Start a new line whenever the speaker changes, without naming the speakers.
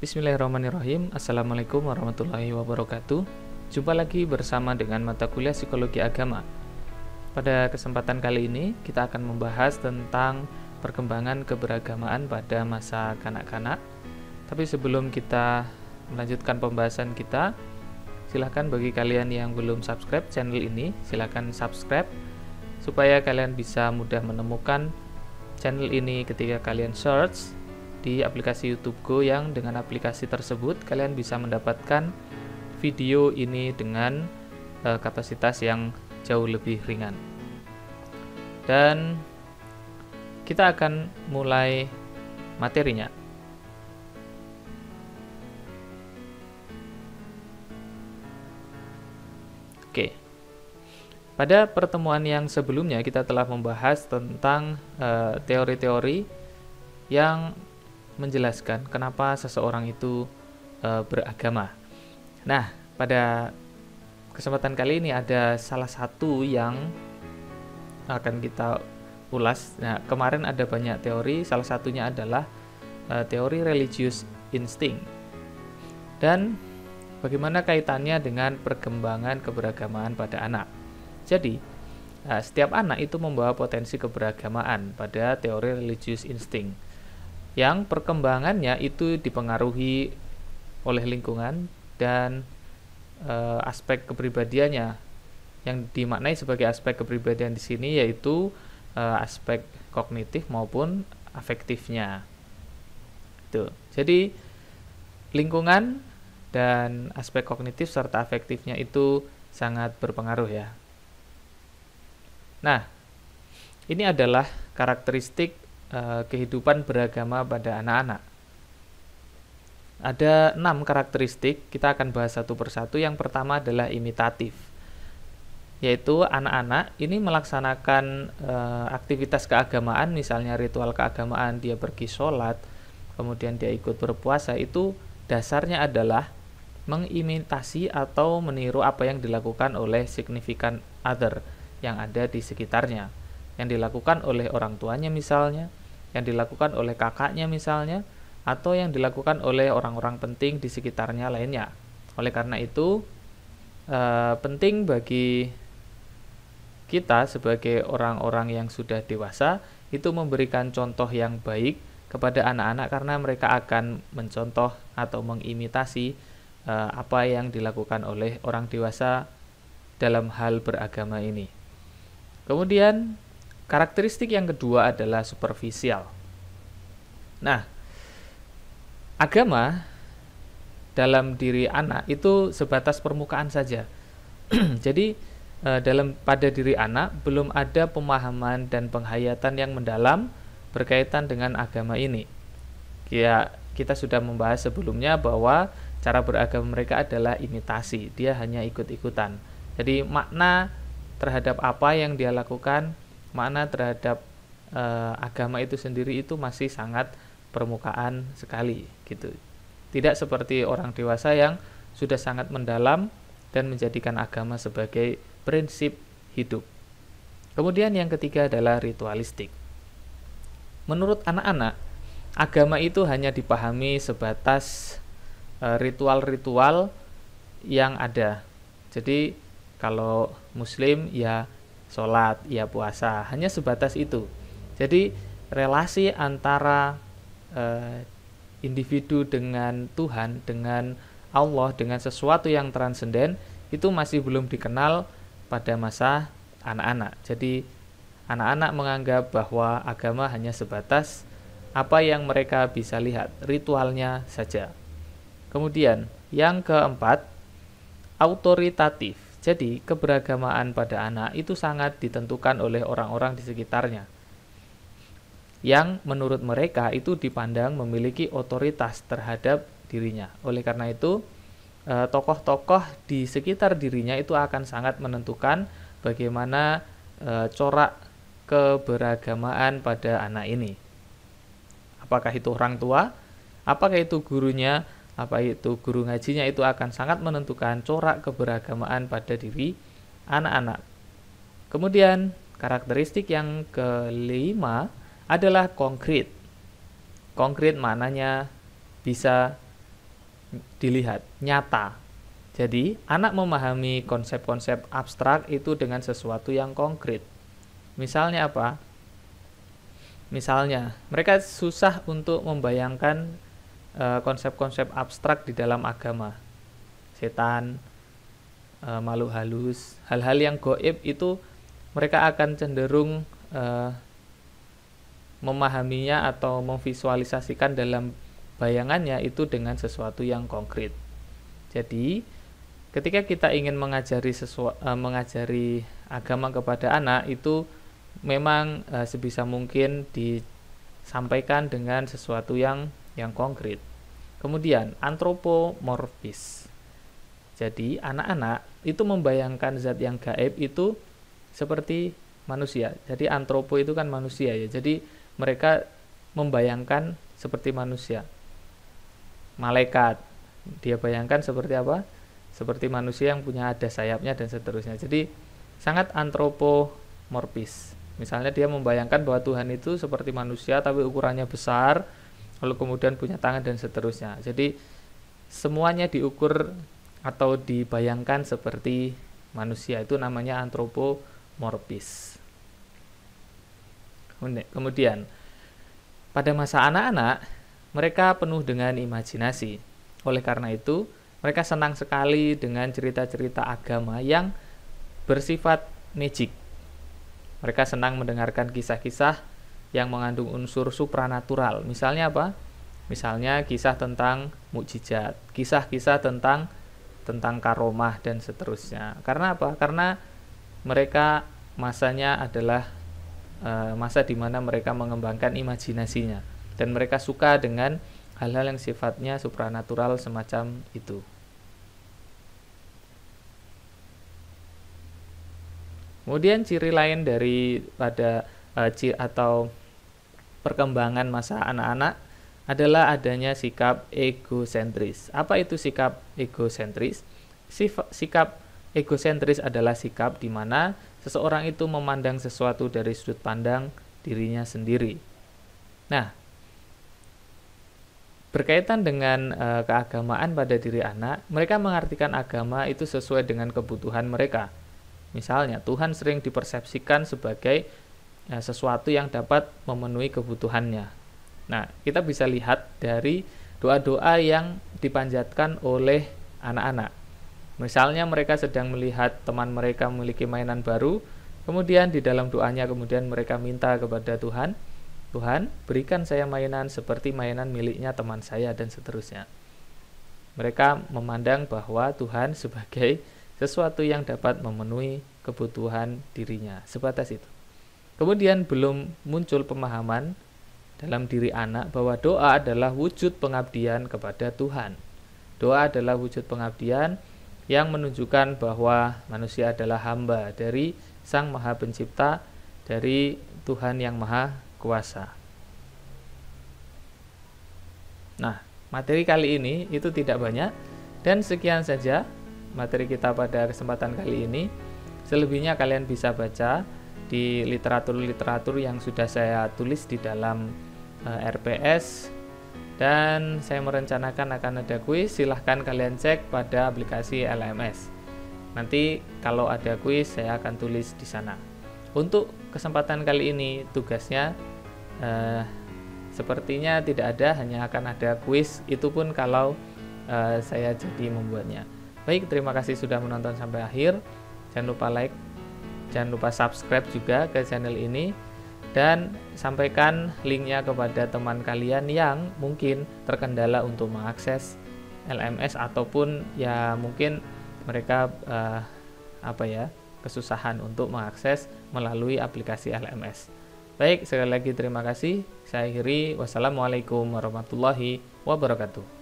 Bismillahirrahmanirrahim. Assalamualaikum warahmatullahi wabarakatuh. Jumpa lagi bersama dengan mata kuliah Psikologi Agama. Pada kesempatan kali ini kita akan membahas tentang perkembangan keberagamaan pada masa kanak-kanak. Tapi sebelum kita melanjutkan pembahasan kita, silahkan bagi kalian yang belum subscribe channel ini, silahkan subscribe supaya kalian bisa mudah menemukan channel ini ketika kalian search di aplikasi YouTube Go, yang dengan aplikasi tersebut kalian bisa mendapatkan video ini dengan kapasitas yang jauh lebih ringan. Dan kita akan mulai materinya. Oke. Pada pertemuan yang sebelumnya kita telah membahas tentang teori-teori yang menjelaskan kenapa seseorang itu beragama. Nah, pada kesempatan kali ini ada salah satu yang akan kita ulas. Nah, kemarin ada banyak teori, salah satunya adalah teori religious instinct. Dan bagaimana kaitannya dengan perkembangan keberagamaan pada anak. Jadi, setiap anak itu membawa potensi keberagamaan pada teori religious instinct, yang perkembangannya itu dipengaruhi oleh lingkungan dan aspek kepribadiannya. Yang dimaknai sebagai aspek kepribadian di sini yaitu aspek kognitif maupun afektifnya. Itu. Jadi lingkungan dan aspek kognitif serta afektifnya itu sangat berpengaruh ya. Nah, ini adalah karakteristik kehidupan beragama pada anak-anak. Ada 6 karakteristik, kita akan bahas satu persatu. Yang pertama adalah imitatif, yaitu anak-anak ini melaksanakan aktivitas keagamaan, misalnya ritual keagamaan, dia pergi sholat, kemudian dia ikut berpuasa, itu dasarnya adalah mengimitasi atau meniru apa yang dilakukan oleh significant other yang ada di sekitarnya, yang dilakukan oleh orang tuanya misalnya, yang dilakukan oleh kakaknya misalnya, atau yang dilakukan oleh orang-orang penting di sekitarnya lainnya. Oleh karena itu, penting bagi kita sebagai orang-orang yang sudah dewasa itu memberikan contoh yang baik kepada anak-anak, karena mereka akan mencontoh atau mengimitasi apa yang dilakukan oleh orang dewasa dalam hal beragama ini. Kemudian karakteristik yang kedua adalah superficial. Nah, agama dalam diri anak itu sebatas permukaan saja. Jadi pada diri anak belum ada pemahaman dan penghayatan yang mendalam berkaitan dengan agama ini. Kita sudah membahas sebelumnya bahwa cara beragama mereka adalah imitasi, dia hanya ikut-ikutan. Jadi makna terhadap apa yang dia lakukan, makna terhadap agama itu sendiri itu masih sangat permukaan sekali gitu. Tidak seperti orang dewasa yang sudah sangat mendalam dan menjadikan agama sebagai prinsip hidup. Kemudian yang ketiga adalah ritualistik. Menurut anak-anak, agama itu hanya dipahami sebatas ritual-ritual yang ada. Jadi kalau muslim ya sholat, ya puasa, hanya sebatas itu. Jadi relasi antara individu dengan Tuhan, dengan Allah, dengan sesuatu yang transenden itu masih belum dikenal pada masa anak-anak. Jadi anak-anak menganggap bahwa agama hanya sebatas apa yang mereka bisa lihat, ritualnya saja. Kemudian yang keempat, autoritatif. Jadi keberagamaan pada anak itu sangat ditentukan oleh orang-orang di sekitarnya, yang menurut mereka itu dipandang memiliki otoritas terhadap dirinya. Oleh karena itu, tokoh-tokoh di sekitar dirinya itu akan sangat menentukan bagaimana corak keberagamaan pada anak ini. Apakah itu orang tua, apakah itu gurunya, apa itu guru ngajinya, itu akan sangat menentukan corak keberagamaan pada diri anak-anak. Kemudian karakteristik yang kelima adalah konkret. Konkret maknanya bisa dilihat, nyata. Jadi, anak memahami konsep-konsep abstrak itu dengan sesuatu yang konkret. Misalnya apa? Misalnya, mereka susah untuk membayangkan konsep-konsep abstrak di dalam agama. Setan, makhluk halus, hal-hal yang gaib itu mereka akan cenderung memahaminya atau memvisualisasikan dalam bayangannya itu dengan sesuatu yang konkret. Jadi, ketika kita ingin mengajari agama kepada anak, itu memang sebisa mungkin disampaikan dengan sesuatu yang konkret. Kemudian, antropomorfis. Jadi, anak-anak itu membayangkan zat yang gaib itu seperti manusia. Jadi, antropo itu kan manusia ya. Jadi, mereka membayangkan seperti manusia. Malaikat, dia bayangkan seperti apa? Seperti manusia yang punya ada sayapnya dan seterusnya. Jadi sangat antropomorfis. Misalnya dia membayangkan bahwa Tuhan itu seperti manusia tapi ukurannya besar, lalu kemudian punya tangan dan seterusnya. Jadi semuanya diukur atau dibayangkan seperti manusia, itu namanya antropomorfis. Kemudian pada masa anak-anak mereka penuh dengan imajinasi. Oleh karena itu, mereka senang sekali dengan cerita-cerita agama yang bersifat magic. Mereka senang mendengarkan kisah-kisah yang mengandung unsur supranatural. Misalnya apa? Misalnya kisah tentang mukjizat, kisah-kisah tentang karomah dan seterusnya. Karena apa? Karena mereka masanya adalah masa di mana mereka mengembangkan imajinasinya. Dan mereka suka dengan hal-hal yang sifatnya supranatural semacam itu. Kemudian ciri lain daripada atau perkembangan masa anak-anak adalah adanya sikap egosentris. Apa itu sikap egosentris? Sikap egosentris adalah sikap di mana seseorang itu memandang sesuatu dari sudut pandang dirinya sendiri. Nah, berkaitan dengan keagamaan pada diri anak, mereka mengartikan agama itu sesuai dengan kebutuhan mereka. Misalnya, Tuhan sering dipersepsikan sebagai sesuatu yang dapat memenuhi kebutuhannya. Nah, kita bisa lihat dari doa-doa yang dipanjatkan oleh anak-anak. Misalnya, mereka sedang melihat teman mereka memiliki mainan baru, kemudian di dalam doanya kemudian mereka minta kepada Tuhan, Tuhan, berikan saya mainan seperti mainan miliknya teman saya dan seterusnya. Mereka memandang bahwa Tuhan sebagai sesuatu yang dapat memenuhi kebutuhan dirinya. Sebatas itu. Kemudian belum muncul pemahaman dalam diri anak bahwa doa adalah wujud pengabdian kepada Tuhan. Doa adalah wujud pengabdian yang menunjukkan bahwa manusia adalah hamba dari Sang Maha Pencipta, dari Tuhan yang Maha Kuasa. Nah, materi kali ini itu tidak banyak, dan sekian saja materi kita pada kesempatan kali ini. Selebihnya kalian bisa baca di literatur-literatur yang sudah saya tulis di dalam RPS, dan saya merencanakan akan ada kuis. Silahkan kalian cek pada aplikasi LMS. Nanti kalau ada kuis saya akan tulis di sana. Untuk kesempatan kali ini tugasnya sepertinya tidak ada, hanya akan ada kuis, itu pun kalau saya jadi membuatnya. Baik, terima kasih sudah menonton sampai akhir. Jangan lupa like, jangan lupa subscribe juga ke channel ini, dan sampaikan linknya kepada teman kalian yang mungkin terkendala untuk mengakses LMS, ataupun ya mungkin mereka kesusahan untuk mengakses melalui aplikasi LMS. Baik, sekali lagi terima kasih. Saya akhiri. Wassalamualaikum warahmatullahi wabarakatuh.